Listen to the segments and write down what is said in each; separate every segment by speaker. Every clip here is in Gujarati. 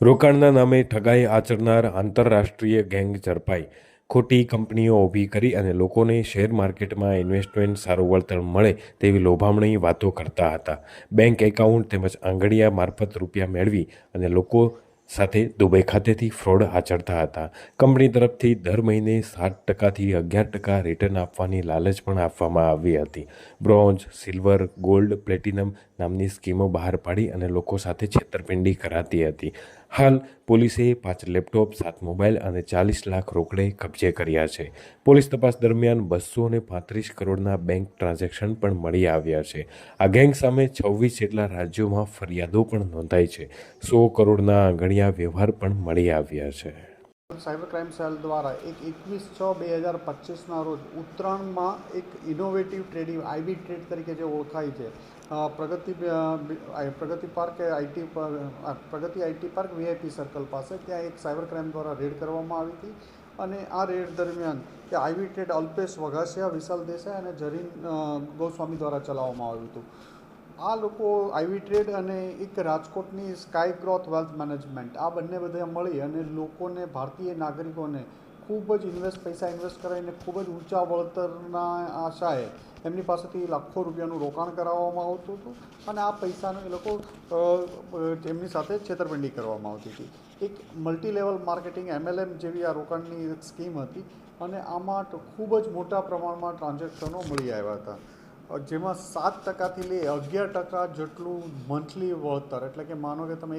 Speaker 1: રોકાણના નામે ઠગાઈ આચરનાર આંતરરાષ્ટ્રીય ગેંગ ઝડપાઈ. ખોટી કંપનીઓ ઊભી કરી અને લોકોને શેર માર્કેટમાં ઇન્વેસ્ટમેન્ટ સારું વળતર મળે તેવી લોભામણી વાતો કરતા હતા. બેંક એકાઉન્ટ તેમજ આંગડિયા મારફત રૂપિયા મેળવી અને લોકો સાથે દુબઈ ખાતેથી ફ્રોડ આચરતા હતા. કંપની તરફથી દર મહિને 7%થી 11% રિટર્ન આપવાની લાલચ પણ આપવામાં આવી હતી. બ્રોન્ઝ, સિલ્વર, ગોલ્ડ, પ્લેટિનમ નામની સ્કીમો બહાર પાડી અને લોકો સાથે છેતરપિંડી કરાતી હતી. હાલ પોલીસે 5 લેપટોપ, 7 મોબાઈલ અને 40 લાખ રોકડે કબજે કર્યા છે. પોલીસ તપાસ દરમિયાન 235 કરોડના બેંક ટ્રાન્ઝેક્શન પણ મળી આવ્યા છે. આ ગેંગ સામે 26 જેટલા રાજ્યોમાં ફરિયાદો પણ નોંધાઈ છે. 100 કરોડના આંગણિયા વ્યવહાર પણ મળી આવ્યા છે.
Speaker 2: સાયબર ક્રાઇમ સેલ દ્વારા એક 21/6/2025ના રોજ ઉત્તરાયણમાં એક ઇનોવેટિવ ટ્રેડિંગ આઈબી ટ્રેડ તરીકે જે ઓળખાય છે, Pragati park Pragati IT park VIP circle પાસે ત્યાં એક સાયબર ક્રાઇમ દ્વારા રેડ કરવામાં આવી હતી. અને આ રેડ દરમિયાન કે આઈબી ટ્રેડ અલ્પેશ વઘાસિયા, વિશાલ દેસાઈ અને જરીન ગોસ્વામી દ્વારા ચલાવવામાં આવ્યું હતું. આ લોકો આઈવી ટ્રેડ અને એક રાજકોટની સ્કાય ગ્રોથ વેલ્થ મેનેજમેન્ટ, આ બંને બધા મળી અને લોકોને, ભારતીય નાગરિકોને ખૂબ જ પૈસા ઇન્વેસ્ટ કરાવીને ખૂબ જ ઊંચા વળતરના આશાએ એમની પાસેથી લાખો રૂપિયાનું રોકાણ કરાવવામાં આવતું હતું અને આ પૈસાનો એ લોકો એમની સાથે છેતરપિંડી કરવામાં આવતી હતી. એક મલ્ટી લેવલ માર્કેટિંગ MLM જેવી આ રોકાણની એક સ્કીમ હતી અને આમાં ખૂબ જ મોટા પ્રમાણમાં ટ્રાન્ઝેક્શનો મળી આવ્યા હતા, જેમાં 7%થી લઈ 11% જેટલું મંથલી વળતર. એટલે કે માનો કે તમે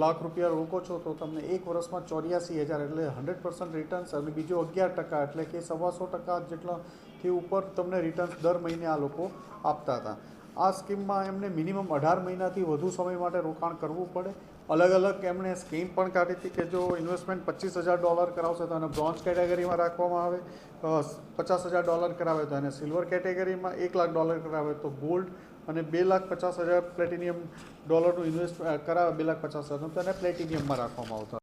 Speaker 2: લાખ રૂપિયા રોકો છો તો તમને એક વર્ષમાં 84,000 એટલે 100% રિટર્ન્સ, અને બીજો 11% એટલે કે 125% જેટલાથી ઉપર તમને રિટર્ન્સ દર મહિને આ લોકો આપતા હતા. આ સ્કીમમાં એમને મિનિમમ 18 મહિનાથી વધુ સમય માટે રોકાણ કરવું પડે. અલગ અલગ એમણે સ્કીમ પણ કાઢી હતી કે જો ઇન્વેસ્ટમેન્ટ $25,000 કરાવશે તો એને બ્રોન્ઝ કેટેગરીમાં રાખવામાં આવે, $50,000 કરાવે તો એને સિલ્વર કેટેગરીમાં, $1,00,000 કરાવે તો ગોલ્ડ, અને $2,50,000 પ્લેટિનિયમ ડોલરનું ઇન્વેસ્ટ કરાવે, $2,50,000 તો એને પ્લેટિનિયમમાં રાખવામાં આવતા.